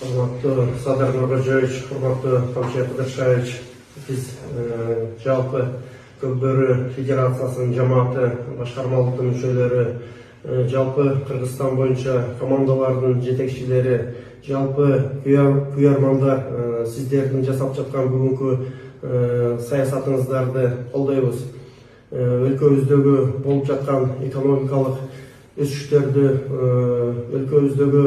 Hurmatlı Sadar Nurgajovic, hurmatlı Kamçay Kıdыршаевич, biz жалпы Көкбөрү Федерациясынын жамааты, башкармалыктын мүчөлөрү, жалпы Кыргызстан боюнча командалардын жетекчилери, жалпы күйөрмандар, сиздердин жасап жаткан бүгүнкү саясатыңыздарды колдойбуз. Өлкөбүздөгү болуп жаткан экономикалык өсүштөрдү, өлкөбүздөгү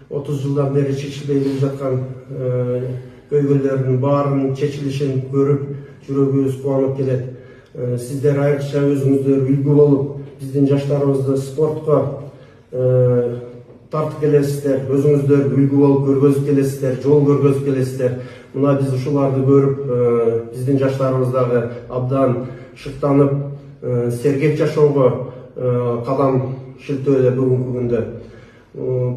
30 жылдан бeri чечилбей келе жаткан көйгөйлөрдүн баарынын чечилишин көрүп, жүрөгүбүз кубанып келет. Сиздер айрыкча өзүңүздөр үлгү болуп, биздин жаштарыбызды спортко тартып келесиздер, өзүңүздөр үлгү болуп көргөзүп келесиздер, жол көргөзүп келесиздер. Мына биз ушуларды көрүп, биздин жаштарыбыз дагы абдан шыктанып, сергек жашоого кадам шилтөөлө бүгүнкү күндө.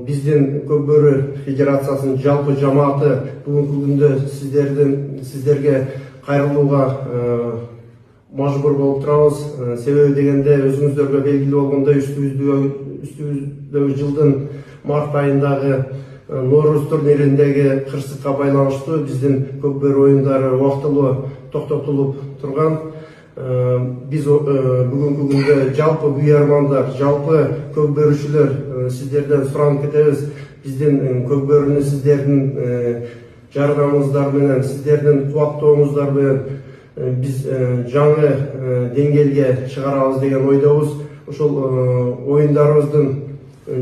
Биздин Көкбөрү Федерациясынын жалпы жамааты бүгүнкү күндө сиздерге кайрылууга мажбур болуп турабыз. Себеби дегенде өзүңүздөргө белгилүү болгондой үстүбүздөгү жылдын март айындагы Нооруз турнириндеги кырсыкка байланыштуу биздин Көкбөрү оюндары убактылуу токтотулуп турган. Biz бүгүнкү күндө жалпы күйөрмандар, жалпы көкбөрүчүлөр сиздерден суранып кетебиз. Биздин Көкбөрүнү сиздердин жардамыңыздар менен, сиздердин кубаттооңуздар менен биз жаңы деңгээлге чыгарабыз деген ойдобуз. Ошол оюндарыбыздын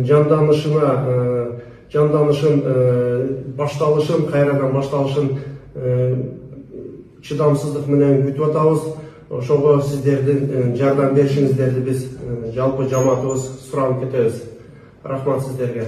жанданышын башталышын, кайрадан башталышын чыдамсыздык менен күтүп атабыз. Ошого сиздердин жардам беришиңиздерди биз жалпы жамаатыбыз суранып кетебиз. Рахмат сиздерге.